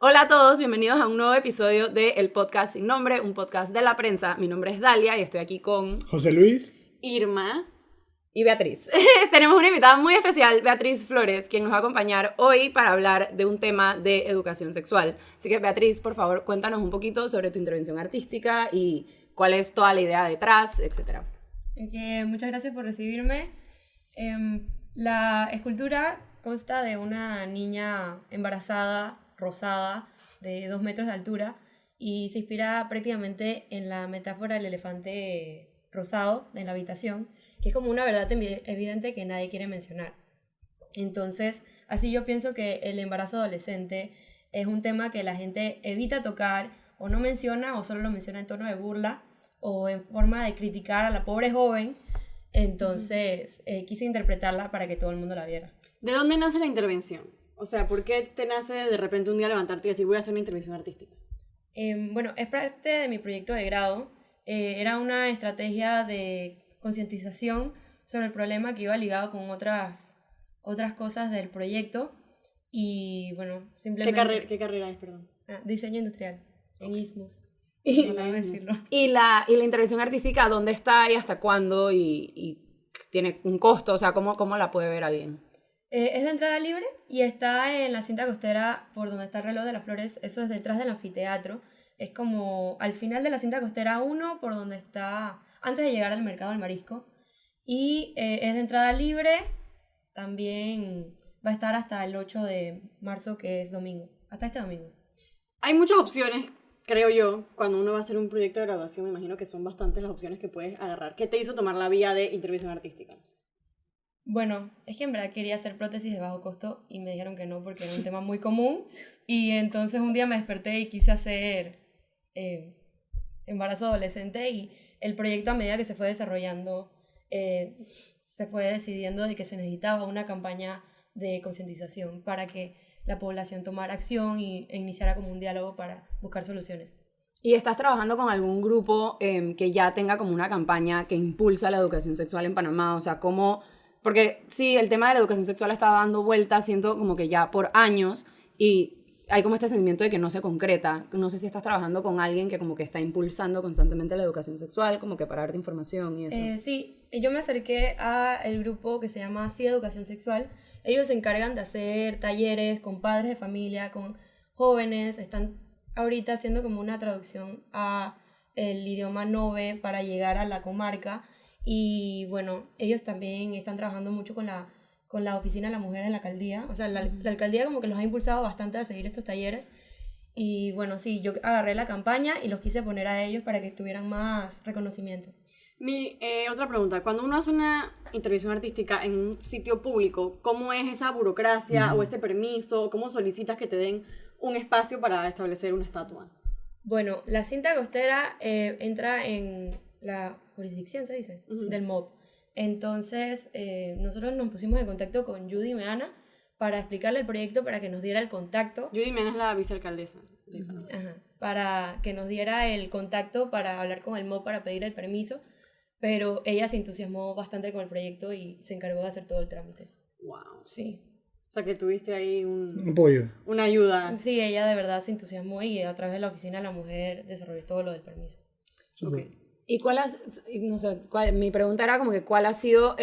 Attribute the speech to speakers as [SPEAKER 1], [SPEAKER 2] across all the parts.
[SPEAKER 1] Hola a todos, bienvenidos a un nuevo episodio de El Podcast Sin Nombre, un podcast de la prensa. Mi nombre es Dalia y estoy aquí con
[SPEAKER 2] José Luis,
[SPEAKER 3] Irma
[SPEAKER 1] y Beatriz. Tenemos una invitada muy especial, Beatriz Flores, quien nos va a acompañar hoy para hablar de un tema de educación sexual. Así que Beatriz, por favor, cuéntanos un poquito sobre tu intervención artística y cuál es toda la idea detrás, etc.
[SPEAKER 4] Muchas gracias por recibirme. La escultura consta de una niña embarazada, rosada, de 2 metros de altura, y se inspira prácticamente en la metáfora del elefante rosado en la habitación, que es como una verdad evidente que nadie quiere mencionar. Entonces, así yo pienso que el embarazo adolescente es un tema que la gente evita tocar, o no menciona, o solo lo menciona en tono de burla, o en forma de criticar a la pobre joven. Entonces, quise interpretarla para que todo el mundo la viera.
[SPEAKER 3] ¿De dónde nace la intervención? O sea, ¿por qué te nace de repente un día levantarte y decir voy a hacer una intervención artística?
[SPEAKER 4] Bueno, es parte de mi proyecto de grado. Era una estrategia de concientización sobre el problema que iba ligado con otras cosas del proyecto. Y bueno, simplemente...
[SPEAKER 3] ¿Qué carrera es, perdón?
[SPEAKER 4] Diseño industrial, en ISMUS.
[SPEAKER 1] Y la intervención artística, ¿dónde está y hasta cuándo? Y tiene un costo, o sea, ¿cómo la puede ver alguien?
[SPEAKER 4] Es de entrada libre y está en la cinta costera por donde está el reloj de las flores. Eso es detrás del anfiteatro. Es como al final de la cinta costera 1, por donde está, antes de llegar al mercado del marisco. Y es de entrada libre. También va a estar hasta el 8 de marzo, que es domingo. Hasta este domingo.
[SPEAKER 3] Hay muchas opciones, creo yo, cuando uno va a hacer un proyecto de graduación. Me imagino que son bastantes las opciones que puedes agarrar. ¿Qué te hizo tomar la vía de intervención artística?
[SPEAKER 4] Bueno, es que en verdad quería hacer prótesis de bajo costo y me dijeron que no porque era un tema muy común. Y entonces un día me desperté y quise hacer embarazo adolescente, y el proyecto, a medida que se fue desarrollando, se fue decidiendo de que se necesitaba una campaña de concientización para que la población tomara acción e iniciara como un diálogo para buscar soluciones.
[SPEAKER 1] ¿Y estás trabajando con algún grupo que ya tenga como una campaña que impulsa la educación sexual en Panamá? O sea, ¿cómo...? Porque sí, el tema de la educación sexual está dando vueltas, siento como que ya por años, y hay como este sentimiento de que no se concreta. No sé si estás trabajando con alguien que como que está impulsando constantemente la educación sexual, como que para darte información y eso.
[SPEAKER 4] Sí, yo me acerqué al grupo que se llama Sí Educación Sexual. Ellos se encargan de hacer talleres con padres de familia, con jóvenes. Están ahorita haciendo como una traducción a el idioma Nove para llegar a la comarca. Y bueno, ellos también están trabajando mucho con la oficina de la mujer en la alcaldía. O sea, la alcaldía como que los ha impulsado bastante a seguir estos talleres. Y bueno, sí, yo agarré la campaña y los quise poner a ellos para que tuvieran más reconocimiento.
[SPEAKER 3] Otra pregunta, cuando uno hace una intervención artística en un sitio público, ¿cómo es esa burocracia o ese permiso? ¿Cómo solicitas que te den un espacio para establecer una estatua?
[SPEAKER 4] Bueno, la cinta costera entra en la jurisdicción, se dice, del MOB. Entonces, nosotros nos pusimos en contacto con Judy Meana para explicarle el proyecto, para que nos diera el contacto.
[SPEAKER 3] Judy Meana es la vicealcaldesa.
[SPEAKER 4] Para que nos diera el contacto para hablar con el MOB para pedir el permiso, pero ella se entusiasmó bastante con el proyecto y se encargó de hacer todo el trámite.
[SPEAKER 3] Wow.
[SPEAKER 4] Sí.
[SPEAKER 3] O sea, que tuviste ahí
[SPEAKER 2] un apoyo.
[SPEAKER 3] Una ayuda.
[SPEAKER 4] Sí, ella de verdad se entusiasmó y a través de la oficina de la mujer desarrolló todo lo del permiso.
[SPEAKER 3] Okay.
[SPEAKER 1] ¿Y mi pregunta era como que cuál ha sido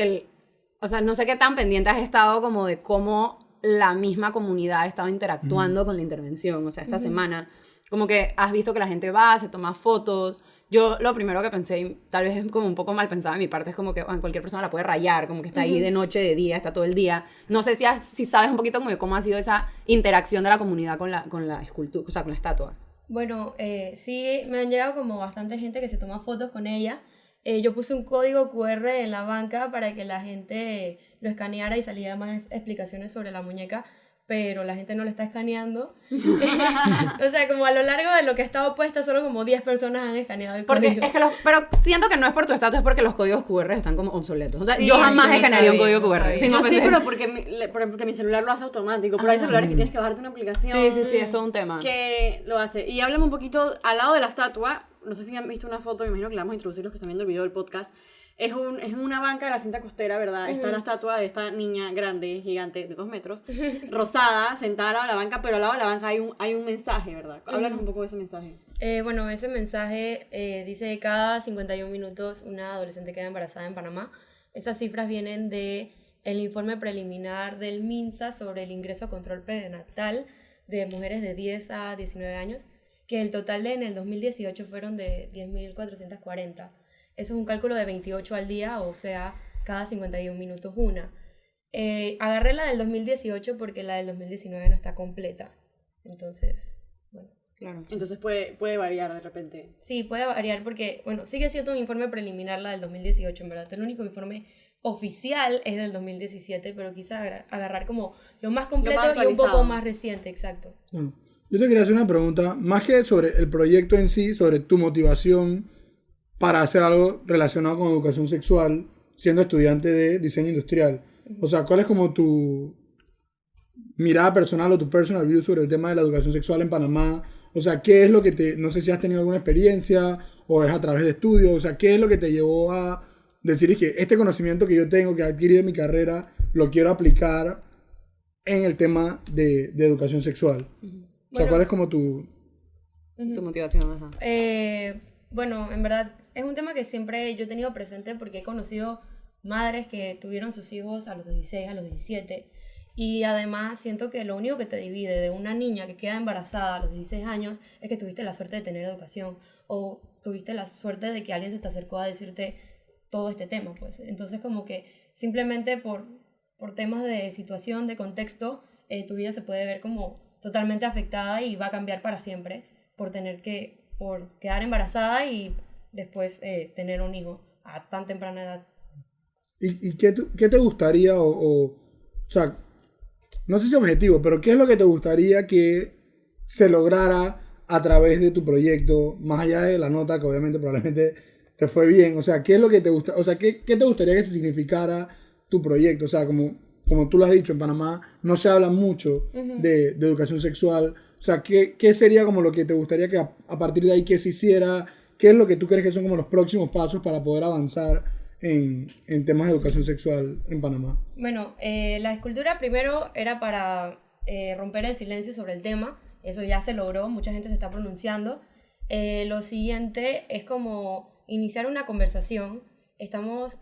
[SPEAKER 1] o sea, no sé qué tan pendiente has estado como de cómo la misma comunidad ha estado interactuando con la intervención. O sea, esta semana, como que has visto que la gente va, se toma fotos. Yo lo primero que pensé, y tal vez es como un poco mal pensado de mi parte, es como que cualquier persona la puede rayar, como que está ahí de noche, de día, está todo el día. No sé si sabes un poquito como de cómo ha sido esa interacción de la comunidad con la escultura, o sea, con la estatua.
[SPEAKER 4] Bueno, sí, me han llegado como bastante gente que se toma fotos con ella. Yo puse un código QR en la banca para que la gente lo escaneara y salía más explicaciones sobre la muñeca, pero la gente no lo está escaneando. O sea, como a lo largo de lo que ha estado puesta, solo como 10 personas han escaneado el código.
[SPEAKER 1] Pero siento que no es por tu estatus, es porque los códigos QR están como obsoletos. O sea,
[SPEAKER 4] sí,
[SPEAKER 1] yo jamás escanearía un código QR.
[SPEAKER 3] Sí, pero porque mi celular lo hace automático. Pero hay celulares que tienes que bajarte una aplicación.
[SPEAKER 1] Sí, es todo un tema.
[SPEAKER 3] Que lo hace. Y háblame un poquito, al lado de la estatua, no sé si han visto una foto, me imagino que la vamos a introducir los que están viendo el video del podcast. es una banca de la cinta costera, ¿verdad? Está la estatua de esta niña grande, gigante, de 2 metros, rosada, sentada al lado de la banca, pero al lado de la banca hay un mensaje, ¿verdad? Háblanos un poco de ese mensaje.
[SPEAKER 4] Bueno, ese mensaje dice que cada 51 minutos una adolescente queda embarazada en Panamá. Esas cifras vienen de el informe preliminar del MINSA sobre el ingreso a control prenatal de mujeres de 10 a 19 años, que el total en el 2018 fueron de 10.440. Eso es un cálculo de 28 al día, o sea, cada 51 minutos una. Agarré la del 2018 porque la del 2019 no está completa. Entonces, bueno.
[SPEAKER 1] Claro.
[SPEAKER 3] Entonces puede variar de repente.
[SPEAKER 4] Sí, puede variar porque, bueno, sigue siendo un informe preliminar la del 2018, en verdad. El único informe oficial es del 2017, pero quise agarrar como lo más completo y un poco más reciente, exacto.
[SPEAKER 2] Bueno, yo te quería hacer una pregunta, más que sobre el proyecto en sí, sobre tu motivación para hacer algo relacionado con educación sexual, siendo estudiante de diseño industrial. O sea, ¿cuál es como tu mirada personal o tu personal view sobre el tema de la educación sexual en Panamá? O sea, ¿qué es lo que no sé si has tenido alguna experiencia o es a través de estudios, o sea, ¿qué es lo que te llevó a decir es que este conocimiento que yo tengo, que he adquirido en mi carrera, lo quiero aplicar en el tema de educación sexual? O sea, ¿cuál es como tu
[SPEAKER 1] motivación? Ajá.
[SPEAKER 4] Bueno, en verdad es un tema que siempre yo he tenido presente porque he conocido madres que tuvieron sus hijos a los 16, a los 17, y además siento que lo único que te divide de una niña que queda embarazada a los 16 años es que tuviste la suerte de tener educación o tuviste la suerte de que alguien se te acercó a decirte todo este tema, pues. Entonces como que simplemente por temas de situación, de contexto, tu vida se puede ver como totalmente afectada y va a cambiar para siempre por quedar embarazada y después tener un hijo a tan temprana edad.
[SPEAKER 2] ¿Y qué te gustaría o sea, no sé si objetivo, pero qué es lo que te gustaría que se lograra a través de tu proyecto, más allá de la nota que obviamente probablemente te fue bien? O sea, ¿qué es lo que te gusta? O sea, ¿qué te gustaría que se significara tu proyecto? O sea, como tú lo has dicho, en Panamá no se habla mucho de educación sexual. O sea, ¿qué sería como lo que te gustaría que a partir de ahí que se hiciera? ¿Qué es lo que tú crees que son como los próximos pasos para poder avanzar en temas de educación sexual en Panamá?
[SPEAKER 4] Bueno, la escultura primero era para romper el silencio sobre el tema. Eso ya se logró, mucha gente se está pronunciando. Lo siguiente es como iniciar una conversación. Estamos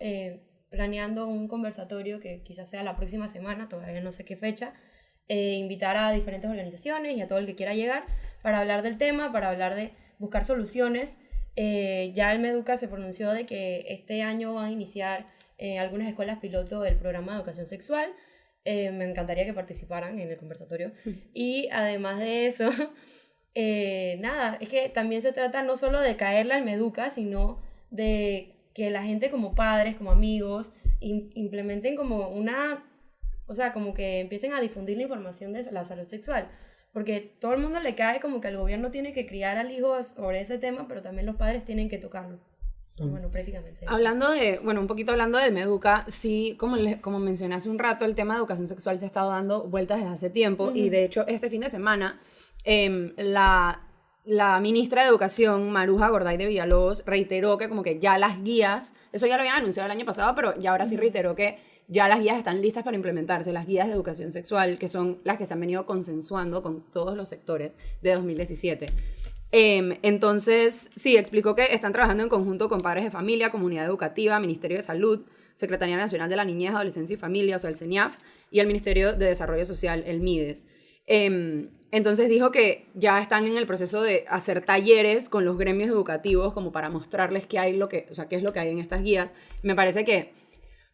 [SPEAKER 4] planeando un conversatorio que quizás sea la próxima semana, todavía no sé qué fecha, invitar a diferentes organizaciones y a todo el que quiera llegar para hablar del tema, para hablar de buscar soluciones. Ya el Meduca se pronunció de que este año van a iniciar algunas escuelas piloto del programa de educación sexual. Me encantaría que participaran en el conversatorio. Y además de eso, nada, es que también se trata no solo de caerle al Meduca, sino de que la gente como padres, como amigos, implementen como o sea, como que empiecen a difundir la información de la salud sexual. Porque todo el mundo le cae como que el gobierno tiene que criar al hijo sobre ese tema, pero también los padres tienen que tocarlo. Bueno, prácticamente eso.
[SPEAKER 1] Un poquito hablando del Meduca, sí, como mencioné hace un rato, el tema de educación sexual se ha estado dando vueltas desde hace tiempo, y de hecho este fin de semana la ministra de Educación, Maruja Gorday de Villalobos, reiteró que como que ya las guías, eso ya lo habían anunciado el año pasado, pero ya ahora sí reiteró que ya las guías están listas para implementarse, las guías de educación sexual, que son las que se han venido consensuando con todos los sectores de 2017. Entonces, sí, explicó que están trabajando en conjunto con padres de familia, comunidad educativa, Ministerio de Salud, Secretaría Nacional de la Niñez, Adolescencia y Familia, o sea, el CENIAF, y el Ministerio de Desarrollo Social, el MIDES. Entonces dijo que ya están en el proceso de hacer talleres con los gremios educativos como para mostrarles qué es lo que hay en estas guías. Me parece que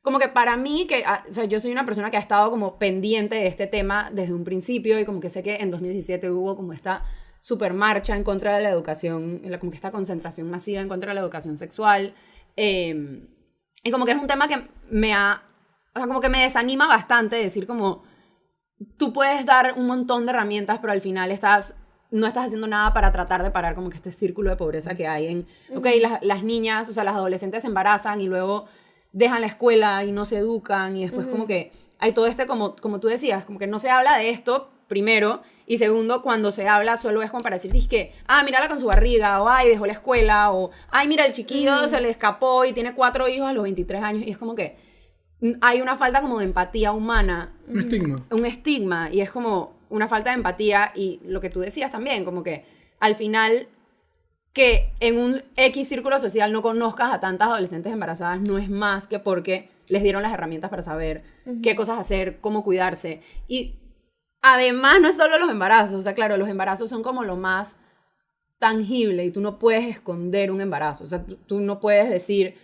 [SPEAKER 1] como que para mí, o sea, yo soy una persona que ha estado como pendiente de este tema desde un principio, y como que sé que en 2017 hubo como esta super marcha en contra de la educación, como que esta concentración masiva en contra de la educación sexual, y como que es un tema que o sea, como que me desanima bastante decir como, tú puedes dar un montón de herramientas, pero al final no estás haciendo nada para tratar de parar como que este círculo de pobreza que hay las niñas, o sea, las adolescentes se embarazan y luego dejan la escuela y no se educan, y después como que hay todo como tú decías, como que no se habla de esto primero. Y segundo, cuando se habla solo es como para decir, que, mírala con su barriga, o ay, dejó la escuela, o ay, mira, el chiquillo se le escapó y tiene 4 hijos a los 23 años. Y es como que hay una falta como de empatía humana.
[SPEAKER 2] Un estigma.
[SPEAKER 1] Un estigma, y es como una falta de empatía. Y lo que tú decías también, como que al final que en un X círculo social no conozcas a tantas adolescentes embarazadas no es más que porque les dieron las herramientas para saber qué cosas hacer, cómo cuidarse. Y además, no es solo los embarazos. O sea, claro, los embarazos son como lo más tangible y tú no puedes esconder un embarazo. O sea, tú no puedes decir...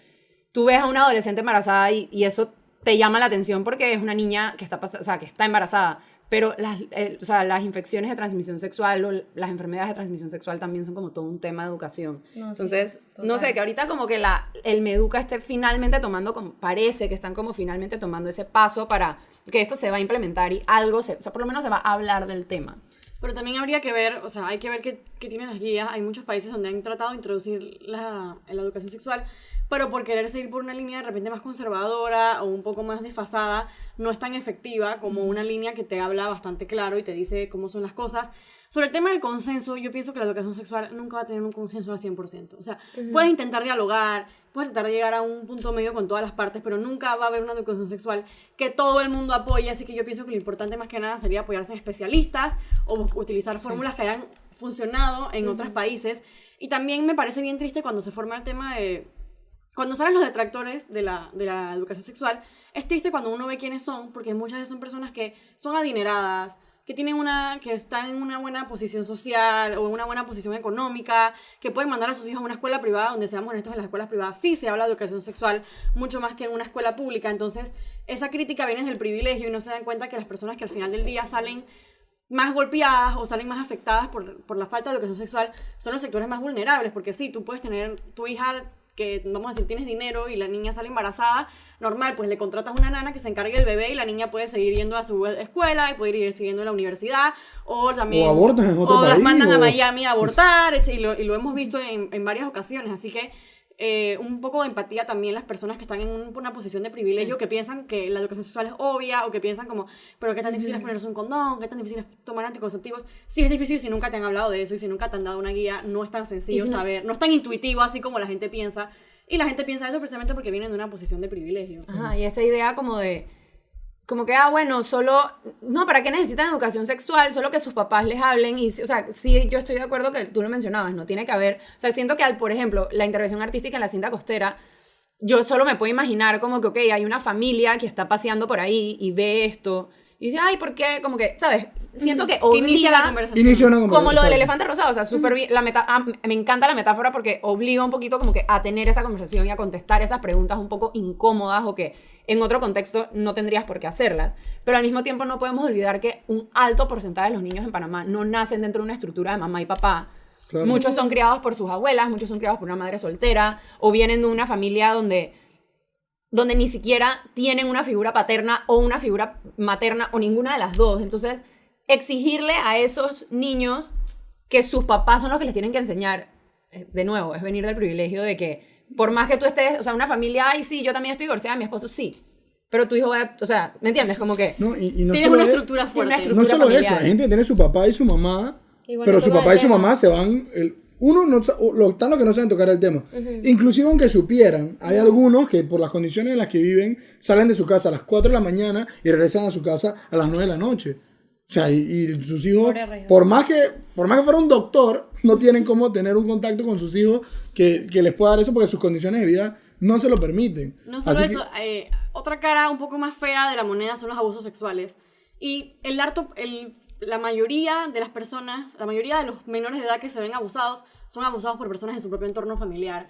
[SPEAKER 1] Tú ves a una adolescente embarazada y eso te llama la atención porque es una niña que está embarazada. Pero las infecciones de transmisión sexual o las enfermedades de transmisión sexual también son como todo un tema de educación.
[SPEAKER 4] No,
[SPEAKER 1] Entonces,
[SPEAKER 4] sí,
[SPEAKER 1] no sé, que ahorita como que el Meduca esté finalmente tomando, parece que están como finalmente tomando ese paso para que esto se va a implementar y algo, por lo menos se va a hablar del tema.
[SPEAKER 3] Pero también habría que ver, o sea, hay que ver qué tienen las guías. Hay muchos países donde han tratado de introducir la educación sexual, pero por querer seguir por una línea de repente más conservadora o un poco más desfasada, no es tan efectiva como una línea que te habla bastante claro y te dice cómo son las cosas. Sobre el tema del consenso, yo pienso que la educación sexual nunca va a tener un consenso al 100%. O sea, puedes intentar dialogar, puedes tratar de llegar a un punto medio con todas las partes, pero nunca va a haber una educación sexual que todo el mundo apoye. Así que yo pienso que lo importante más que nada sería apoyarse en especialistas o utilizar fórmulas que hayan funcionado en otros países. Y también me parece bien triste cuando se forma el tema de... Cuando salen los detractores de la educación sexual, es triste cuando uno ve quiénes son, porque muchas veces son personas que son adineradas, que están en una buena posición social o en una buena posición económica, que pueden mandar a sus hijos a una escuela privada, donde seamos honestos, en las escuelas privadas sí se habla de educación sexual mucho más que en una escuela pública. Entonces, esa crítica viene del privilegio y no se dan cuenta que las personas que al final del día salen más golpeadas o salen más afectadas por la falta de educación sexual son los sectores más vulnerables, porque sí, tú puedes tener tu hija que, vamos a decir, tienes dinero y la niña sale embarazada, normal, pues le contratas una nana que se encargue del bebé y la niña puede seguir yendo a su escuela y puede ir siguiendo a la universidad, o también...
[SPEAKER 2] O abortas en otro país.
[SPEAKER 3] O las mandan a Miami a abortar, y lo hemos visto en varias ocasiones, así que un poco de empatía también las personas que están en una posición de privilegio, que piensan que la educación sexual es obvia, o que piensan como, pero qué tan difícil es ponerse un condón, qué tan difícil es tomar anticonceptivos. Sí es difícil si nunca te han hablado de eso y si nunca te han dado una guía, no es tan sencillo saber, no es tan intuitivo así como la gente piensa, y la gente piensa eso precisamente porque vienen de una posición de privilegio.
[SPEAKER 1] Ajá, y esta idea como que, bueno, solo, no, ¿para qué necesitan educación sexual? Solo que sus papás les hablen y, o sea, sí, yo estoy de acuerdo que tú lo mencionabas, no tiene que haber, o sea, siento que por ejemplo, la intervención artística en la cinta costera, yo solo me puedo imaginar como que, ok, hay una familia que está paseando por ahí y ve esto y dice, ay, ¿por qué? Como que, ¿sabes? Siento que obliga,
[SPEAKER 3] inicia la conversación.
[SPEAKER 2] Inicia una conversación.
[SPEAKER 1] Como lo del elefante rosado, o sea, súper bien, me encanta la metáfora porque obliga un poquito como que a tener esa conversación y a contestar esas preguntas un poco incómodas o que en otro contexto no tendrías por qué hacerlas, pero al mismo tiempo no podemos olvidar que un alto porcentaje de los niños en Panamá no nacen dentro de una estructura de mamá y papá. Claro. Muchos son criados por sus abuelas, muchos son criados por una madre soltera, o vienen de una familia donde ni siquiera tienen una figura paterna o una figura materna o ninguna de las dos. Entonces, exigirle a esos niños que sus papás son los que les tienen que enseñar, de nuevo, es venir del privilegio de que por más que tú estés, o sea, una familia, ay, sí, yo también estoy divorciada, mi esposo sí, pero tu hijo va, o sea, ¿me entiendes? Como que
[SPEAKER 2] no, y no
[SPEAKER 3] tienes una estructura fuerte.
[SPEAKER 2] No solo familiar. Eso, hay gente que tiene su papá y su mamá, pero su papá y su mamá se van, están los que no saben tocar el tema. Inclusive aunque supieran, hay algunos que por las condiciones en las que viven, salen de su casa a las 4 de la mañana y regresan a su casa a las 9 de la noche. O sea, y sus hijos, por más que fuera un doctor, no tienen cómo tener un contacto con sus hijos que les pueda dar eso porque sus condiciones de vida no se lo permiten.
[SPEAKER 3] No solo eso, otra cara un poco más fea de la moneda son los abusos sexuales. Y la mayoría de las personas, la mayoría de los menores de edad que se ven abusados, son abusados por personas en su propio entorno familiar.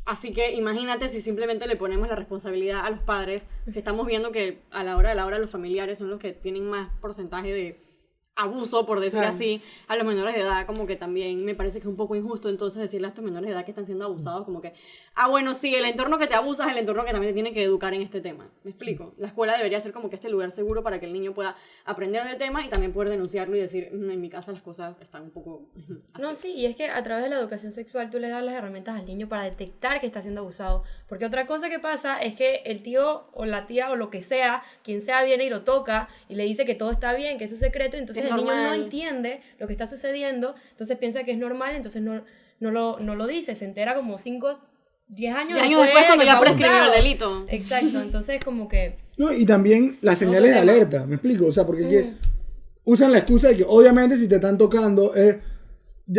[SPEAKER 3] Así que imagínate si simplemente le ponemos la responsabilidad a los padres, si estamos viendo que a la hora de la hora los familiares son los que tienen más porcentaje de abuso, por decir así, a los menores de edad, como que también me parece que es un poco injusto entonces decirle a estos menores de edad que están siendo abusados, como que, bueno, sí, el entorno que te abusa es el entorno que también te tiene que educar en este tema. ¿Me explico? La escuela debería ser como que este lugar seguro para que el niño pueda aprender del tema y también poder denunciarlo y decir, en mi casa las cosas están un poco así.
[SPEAKER 4] No, sí, y es que a través de la educación sexual tú le das las herramientas al niño para detectar que está siendo abusado, porque otra cosa que pasa es que el tío o la tía o lo que sea, quien sea, viene y lo toca y le dice que todo está bien, que es su secreto, entonces el niño no
[SPEAKER 3] Normal.
[SPEAKER 4] entiende lo que está sucediendo, entonces piensa que es normal, entonces no lo dice, se entera como 5, 10 años
[SPEAKER 3] 10 años después cuando
[SPEAKER 4] que
[SPEAKER 3] ya
[SPEAKER 4] fue
[SPEAKER 3] prescribió el
[SPEAKER 4] abusado.
[SPEAKER 3] delito.
[SPEAKER 4] Exacto, entonces como que...
[SPEAKER 2] No, y también las señales de
[SPEAKER 4] tema.
[SPEAKER 2] alerta, ¿me explico? O sea, porque es que usan la excusa de que obviamente si te están tocando,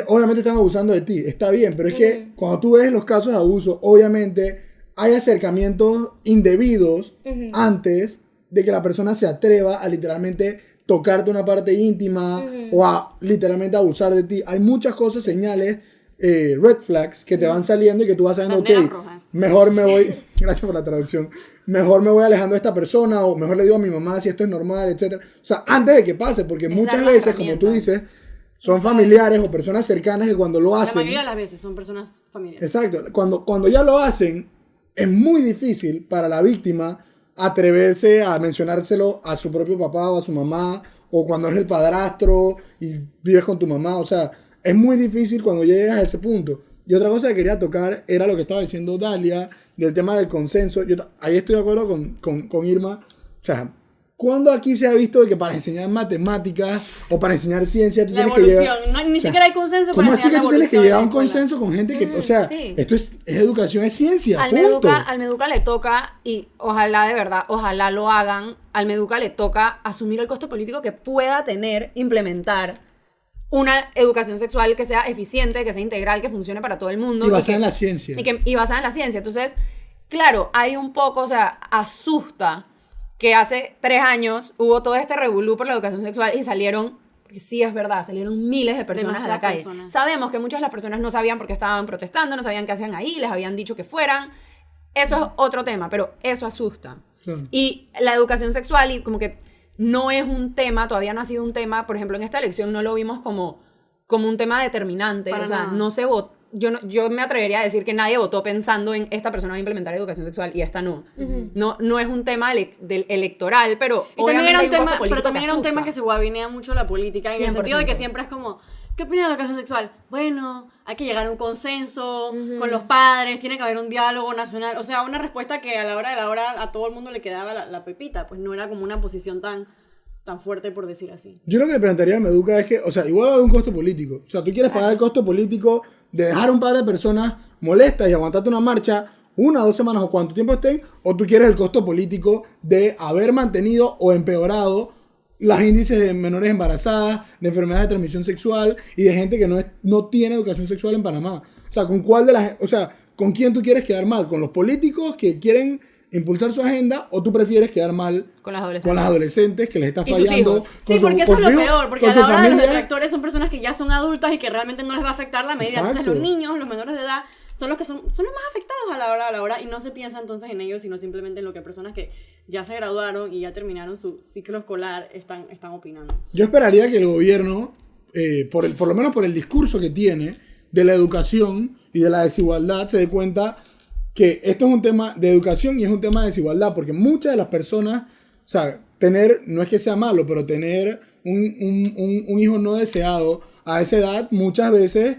[SPEAKER 2] obviamente están abusando de ti, está bien, pero es que cuando tú ves los casos de abuso, obviamente hay acercamientos indebidos antes de que la persona se atreva a literalmente tocarte una parte íntima o a literalmente abusar de ti. Hay muchas cosas, señales, red flags que te van saliendo y que tú vas sabiendo,
[SPEAKER 3] Banderas
[SPEAKER 2] ok,
[SPEAKER 3] rojas.
[SPEAKER 2] mejor me voy, gracias por la traducción, mejor me voy alejando de esta persona o mejor le digo a mi mamá si esto es normal, etcétera. O sea, antes de que pase, porque muchas
[SPEAKER 3] dar las
[SPEAKER 2] veces, como tú
[SPEAKER 3] herramientas.
[SPEAKER 2] dices, son familiares o personas cercanas que cuando lo
[SPEAKER 3] La
[SPEAKER 2] hacen...
[SPEAKER 3] mayoría de las veces son personas familiares.
[SPEAKER 2] Exacto, cuando ya lo hacen, es muy difícil para la víctima atreverse a mencionárselo a su propio papá o a su mamá, o cuando es el padrastro y vives con tu mamá, o sea, es muy difícil cuando llegas a ese punto. Y otra cosa que quería tocar era lo que estaba diciendo Dalia, del tema del consenso. Ahí estoy de acuerdo con Irma. O sea, ¿cuándo aquí se ha visto de que para enseñar matemáticas o para enseñar ciencia tú
[SPEAKER 3] La
[SPEAKER 2] tienes que
[SPEAKER 3] evolución.
[SPEAKER 2] llegar...
[SPEAKER 3] Ni siquiera hay consenso
[SPEAKER 2] ¿Cómo
[SPEAKER 3] para
[SPEAKER 2] así que
[SPEAKER 3] enseñar
[SPEAKER 2] tú
[SPEAKER 3] la
[SPEAKER 2] tienes que
[SPEAKER 3] evolución
[SPEAKER 2] llegar a
[SPEAKER 3] en
[SPEAKER 2] un
[SPEAKER 3] la escuela?
[SPEAKER 2] consenso con gente que, o sea,
[SPEAKER 1] sí.
[SPEAKER 2] esto es educación, es ciencia,
[SPEAKER 1] Al
[SPEAKER 2] punto.
[SPEAKER 1] Meduca le toca, y ojalá de verdad, ojalá lo hagan, al Meduca le toca asumir el costo político que pueda tener, implementar una educación sexual que sea eficiente, que sea integral, que funcione para todo el mundo.
[SPEAKER 2] Y basada
[SPEAKER 1] que-
[SPEAKER 2] en la ciencia.
[SPEAKER 1] Y basada en la ciencia. Entonces, claro, hay un poco, o sea, asusta que hace 3 años hubo todo este revolú por la educación sexual y salieron, porque sí es verdad, salieron miles de personas a la
[SPEAKER 3] Demasiadas
[SPEAKER 1] calle.
[SPEAKER 3] personas.
[SPEAKER 1] Sabemos que muchas de las personas no sabían por qué estaban protestando, no sabían qué hacían ahí, les habían dicho que fueran. Eso es otro tema, pero eso asusta.
[SPEAKER 2] Claro.
[SPEAKER 1] Y la educación sexual, y como que no es un tema, todavía no ha sido un tema, por ejemplo, en esta elección no lo vimos como un tema determinante.
[SPEAKER 3] Para
[SPEAKER 1] o sea,
[SPEAKER 3] nada.
[SPEAKER 1] no se votó. Yo me atrevería a decir que nadie votó pensando en esta persona va a implementar educación sexual y esta no. No es un tema del electoral, pero
[SPEAKER 3] Y también
[SPEAKER 1] obviamente
[SPEAKER 3] era
[SPEAKER 1] hay
[SPEAKER 3] un
[SPEAKER 1] costo
[SPEAKER 3] tema,
[SPEAKER 1] político
[SPEAKER 3] pero también era un tema
[SPEAKER 1] asusta.
[SPEAKER 3] que se guabinea mucho la política, en el sentido de que
[SPEAKER 1] 100%.
[SPEAKER 3] siempre es como, ¿qué opinas de la educación sexual? Bueno, hay que llegar a un consenso con los padres, tiene que haber un diálogo nacional, o sea, una respuesta que a la hora de la hora a todo el mundo le quedaba la pepita, pues no era como una posición tan fuerte, por decir así.
[SPEAKER 2] Yo lo que le plantearía a Meduca es que, o sea, igual va a haber un costo político. O sea, tú quieres pagar el costo político de dejar a un par de personas molestas y aguantarte una marcha 1 o 2 semanas o cuánto tiempo estén, o tú quieres el costo político de haber mantenido o empeorado los índices de menores embarazadas, de enfermedades de transmisión sexual y de gente que no tiene educación sexual en Panamá. O sea, ¿con quién tú quieres quedar mal? ¿Con los políticos que quieren impulsar su agenda o tú prefieres quedar mal
[SPEAKER 1] Con las adolescentes.
[SPEAKER 2] con las adolescentes que les está
[SPEAKER 1] Y sus
[SPEAKER 2] fallando?
[SPEAKER 1] hijos.
[SPEAKER 3] Sí, porque eso es lo peor, porque
[SPEAKER 2] con
[SPEAKER 3] a
[SPEAKER 2] su
[SPEAKER 3] la hora de los
[SPEAKER 2] familia?
[SPEAKER 3] detractores son personas que ya son adultas y que realmente no les va a afectar la medida. Entonces
[SPEAKER 2] Exacto.
[SPEAKER 3] los niños, los menores de edad, son los que son los más afectados a la hora y no se piensa entonces en ellos, sino simplemente en lo que personas que ya se graduaron y ya terminaron su ciclo escolar están opinando.
[SPEAKER 2] Yo esperaría que el gobierno, por lo menos por el discurso que tiene de la educación y de la desigualdad, se dé cuenta que esto es un tema de educación y es un tema de desigualdad, porque muchas de las personas, o sea, no es que sea malo, pero tener un hijo no deseado a esa edad, muchas veces,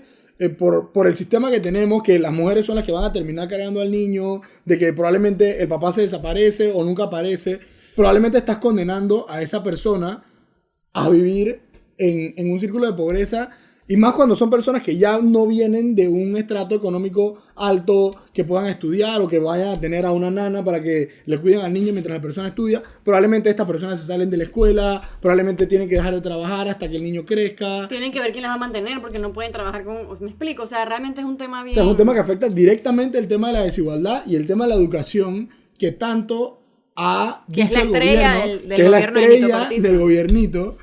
[SPEAKER 2] por el sistema que tenemos, que las mujeres son las que van a terminar cargando al niño, de que probablemente el papá se desaparece o nunca aparece, probablemente estás condenando a esa persona a vivir en un círculo de pobreza, y más cuando son personas que ya no vienen de un estrato económico alto, que puedan estudiar o que vayan a tener a una nana para que le cuiden al niño mientras la persona estudia. Probablemente estas personas se salen de la escuela, probablemente tienen que dejar de trabajar hasta que el niño crezca.
[SPEAKER 3] Tienen que ver quién las va a mantener porque no pueden trabajar con... Me explico, o sea, realmente es un tema bien...
[SPEAKER 2] O sea, es un tema que afecta directamente el tema de la desigualdad y el tema de la educación que tanto ha
[SPEAKER 1] Que es
[SPEAKER 2] dicho
[SPEAKER 1] la
[SPEAKER 2] el
[SPEAKER 1] estrella
[SPEAKER 2] gobierno,
[SPEAKER 1] del
[SPEAKER 2] que es la
[SPEAKER 1] gobierno de Nito
[SPEAKER 2] estrella
[SPEAKER 1] Cortizo.
[SPEAKER 2] del gobiernito.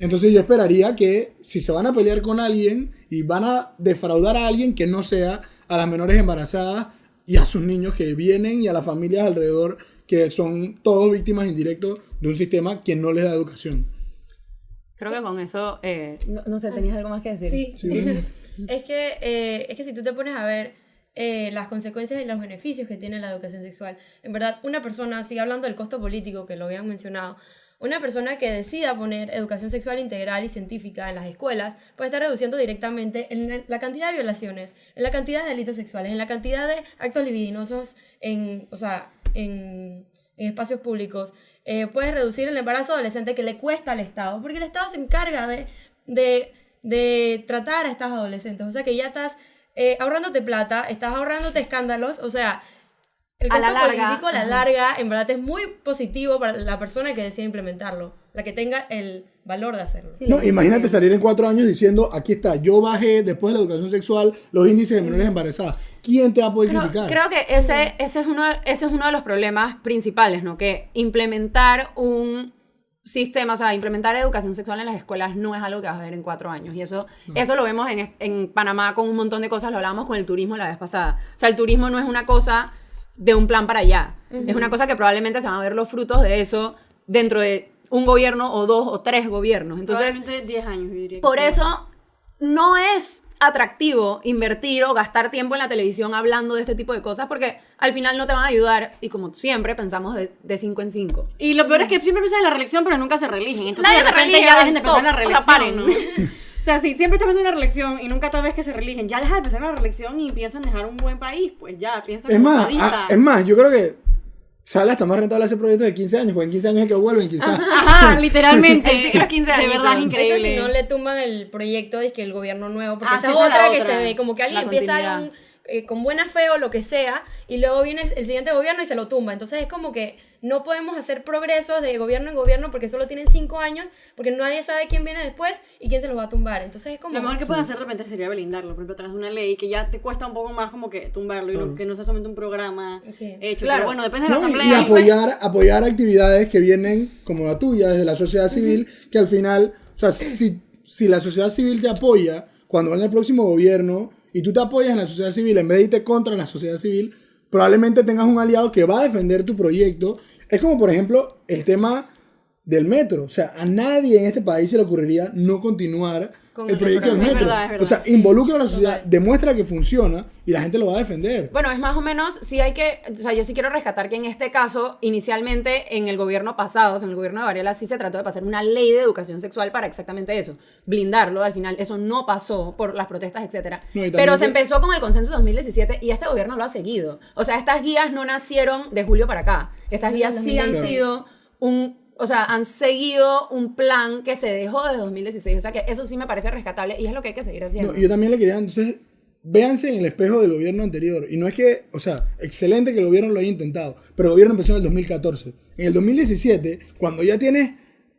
[SPEAKER 2] Entonces yo esperaría que si se van a pelear con alguien y van a defraudar a alguien, que no sea a las menores embarazadas y a sus niños que vienen y a las familias alrededor que son todos víctimas indirectas de un sistema que no les da educación.
[SPEAKER 1] Creo que con eso, no sé, ¿tenías algo más que decir?
[SPEAKER 4] Sí.
[SPEAKER 2] Sí, bueno.
[SPEAKER 4] Es que si tú te pones a ver las consecuencias y los beneficios que tiene la educación sexual, en verdad, una persona, sigue hablando del costo político que lo habían mencionado, una persona que decida poner educación sexual integral y científica en las escuelas puede estar reduciendo directamente en la cantidad de violaciones, en la cantidad de delitos sexuales, en la cantidad de actos libidinosos en espacios públicos, puedes reducir el embarazo adolescente que le cuesta al Estado, porque el Estado se encarga de tratar a estas adolescentes. O sea que ya estás ahorrándote plata, estás ahorrándote escándalos, o sea, el
[SPEAKER 1] A la
[SPEAKER 4] costo
[SPEAKER 1] larga,
[SPEAKER 4] político a la
[SPEAKER 1] ajá.
[SPEAKER 4] larga en verdad es muy positivo para la persona que decide implementarlo, la que tenga el valor de hacerlo.
[SPEAKER 1] Sí,
[SPEAKER 2] No, imagínate salir en 4 años diciendo, aquí está, yo bajé después de la educación sexual los índices de menores embarazadas. ¿Quién te va a poder criticar?
[SPEAKER 1] Creo que ese es uno de los problemas principales, ¿no? Que implementar un sistema, o sea, implementar educación sexual en las escuelas no es algo que vas a ver en 4 años. Y eso lo vemos en Panamá con un montón de cosas, lo hablábamos con el turismo la vez pasada. O sea, el turismo no es una cosa de un plan para allá. Es una cosa que probablemente se van a ver los frutos de eso dentro de un gobierno o 2 o 3 gobiernos. Entonces,
[SPEAKER 3] Probablemente 10 años, yo diría.
[SPEAKER 1] por eso no es atractivo invertir o gastar tiempo en la televisión hablando de este tipo de cosas porque al final no te van a ayudar y como siempre pensamos de 5 en 5.
[SPEAKER 3] Y lo peor es que siempre piensan en la reelección, pero nunca se reeligen. Entonces,
[SPEAKER 1] Nadie
[SPEAKER 3] de
[SPEAKER 1] se
[SPEAKER 3] repente
[SPEAKER 1] reelige,
[SPEAKER 3] ya dejen de
[SPEAKER 1] stop.
[SPEAKER 3] pensar en la
[SPEAKER 1] O sea,
[SPEAKER 3] reelección,
[SPEAKER 1] paren.
[SPEAKER 3] ¿no? O sea, si siempre estás pensando en la reelección y nunca tal vez que se reeligen, ya deja de pensar en la reelección y piensan dejar un buen país, pues ya, piensa
[SPEAKER 2] Es
[SPEAKER 3] como
[SPEAKER 2] más,
[SPEAKER 3] estadista.
[SPEAKER 2] es más, yo creo que sale hasta más rentable ese proyecto de 15 años, porque en 15 años es que vuelven quizás.
[SPEAKER 3] Ajá, literalmente.
[SPEAKER 1] El ciclo es 15
[SPEAKER 3] De
[SPEAKER 1] añitos.
[SPEAKER 3] verdad es
[SPEAKER 4] Eso
[SPEAKER 3] increíble.
[SPEAKER 4] si no le tumban el proyecto de que el gobierno nuevo, porque esa
[SPEAKER 3] sí,
[SPEAKER 4] es
[SPEAKER 3] esa es la
[SPEAKER 4] otra que
[SPEAKER 3] otra.
[SPEAKER 4] se ve, como que alguien
[SPEAKER 1] La
[SPEAKER 4] empieza
[SPEAKER 1] continuidad.
[SPEAKER 4] algo con buena fe o lo que sea, y luego viene el siguiente gobierno y se lo tumba. Entonces es como que no podemos hacer progresos de gobierno en gobierno porque solo tienen 5 años, porque nadie sabe quién viene después y quién se los va a tumbar. Entonces es como...
[SPEAKER 3] Lo mejor que pueden hacer de repente sería blindarlo, por ejemplo, a través de una ley que ya te cuesta un poco más como que tumbarlo y no, que no sea solamente un programa
[SPEAKER 4] Sí.
[SPEAKER 3] hecho.
[SPEAKER 1] Claro.
[SPEAKER 3] Pero bueno, depende de la
[SPEAKER 2] No, y
[SPEAKER 3] asamblea.
[SPEAKER 2] apoyar actividades que vienen como la tuya, desde la sociedad civil, que al final, o sea, si la sociedad civil te apoya cuando venga el próximo gobierno y tú te apoyas en la sociedad civil en vez de irte contra la sociedad civil, probablemente tengas un aliado que va a defender tu proyecto. Es como, por ejemplo, el tema del metro. O sea, a nadie en este país se le ocurriría no continuar
[SPEAKER 1] Con
[SPEAKER 2] el
[SPEAKER 1] el
[SPEAKER 2] proyecto del
[SPEAKER 1] metro.
[SPEAKER 2] metro.
[SPEAKER 3] Es verdad,
[SPEAKER 2] O sea,
[SPEAKER 3] sí.
[SPEAKER 2] involucra a la sociedad, demuestra que funciona y la gente lo va a defender.
[SPEAKER 1] Bueno, es más o menos, sí hay que, o sea, yo sí quiero rescatar que en este caso, inicialmente en el gobierno pasado, o sea, en el gobierno de Varela, sí se trató de pasar una ley de educación sexual para exactamente eso, blindarlo. Al final eso no pasó por las protestas, etcétera.
[SPEAKER 2] No, y también
[SPEAKER 1] Pero se
[SPEAKER 2] que-
[SPEAKER 1] empezó con el consenso de 2017 y este gobierno lo ha seguido. O sea, estas guías no nacieron de julio para acá. Estas guías sí han
[SPEAKER 4] Claro.
[SPEAKER 1] sido o sea, han seguido un plan que se dejó desde 2016. O sea, que eso sí me parece rescatable y es lo que hay que seguir haciendo.
[SPEAKER 2] No, yo también le quería, entonces, véanse en el espejo del gobierno anterior. Y no es que, o sea, excelente que el gobierno lo haya intentado, pero el gobierno empezó en el 2014. En el 2017, cuando ya tienes,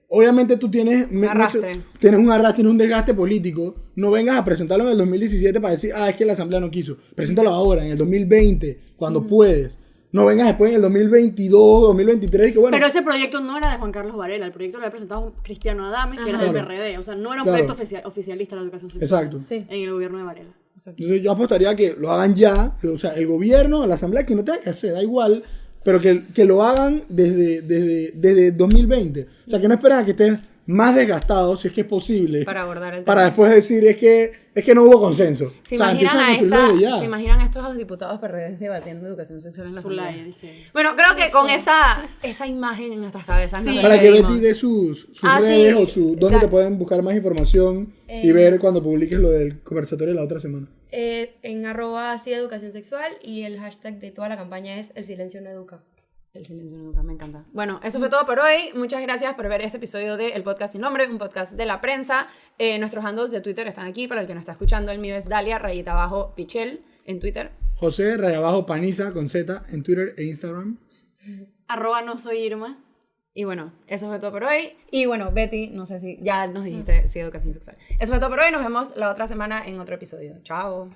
[SPEAKER 2] obviamente tú tienes
[SPEAKER 1] arrastre.
[SPEAKER 2] tienes un arrastre, tienes un desgaste político, no vengas a presentarlo en el 2017 para decir, es que la asamblea no quiso. Preséntalo ahora, en el 2020, cuando puedes. No vengas después en el 2022, 2023, y que bueno.
[SPEAKER 3] Pero ese proyecto no era de Juan Carlos Varela, el proyecto lo había presentado Cristiano Adames, que era del
[SPEAKER 2] Claro.
[SPEAKER 3] PRD. O sea, no era un
[SPEAKER 2] Claro.
[SPEAKER 3] proyecto oficialista de la educación sexual.
[SPEAKER 2] Exacto.
[SPEAKER 1] Sí.
[SPEAKER 3] En el gobierno de Varela.
[SPEAKER 2] Entonces yo apostaría a que lo hagan ya, o sea, el gobierno, la asamblea, que no tenga que hacer, da igual, pero que lo hagan desde 2020. O sea, que no esperen a que estés más desgastado, si es que es posible,
[SPEAKER 1] Para abordar el
[SPEAKER 2] para
[SPEAKER 1] tema.
[SPEAKER 2] después decir es que no hubo consenso.
[SPEAKER 1] ¿Se
[SPEAKER 2] O sea,
[SPEAKER 1] imaginan,
[SPEAKER 2] empiezan a construirlo ya.
[SPEAKER 1] ¿Se imaginan estos diputados PRD debatiendo educación sexual en la
[SPEAKER 3] Zulay,
[SPEAKER 1] asamblea?
[SPEAKER 3] dije.
[SPEAKER 1] Bueno, creo que con esa imagen en nuestras cabezas nos
[SPEAKER 2] Para que
[SPEAKER 1] despedimos.
[SPEAKER 2] Betty dé sus
[SPEAKER 1] Ah,
[SPEAKER 2] redes
[SPEAKER 1] sí.
[SPEAKER 2] o dónde
[SPEAKER 1] Claro.
[SPEAKER 2] te pueden buscar más información y ver cuando publiques lo del conversatorio la otra semana.
[SPEAKER 4] en @sí educación sexual y el hashtag de toda la campaña es el silencio no educa.
[SPEAKER 1] El silencio nunca me encanta. Bueno, eso fue todo por hoy. Muchas gracias por ver este episodio de El Podcast Sin Nombre, un podcast de la prensa. Nuestros handles de Twitter están aquí para el que nos está escuchando. El mío es Dalia_Pichel en Twitter.
[SPEAKER 2] José, Paniza con Z en Twitter e Instagram.
[SPEAKER 3] @ no soy Irma.
[SPEAKER 1] Y bueno, eso fue todo por hoy. Y bueno, Betty, no sé si ya nos dijiste si educación sexual. Eso fue todo por hoy. Nos vemos la otra semana en otro episodio. Chao.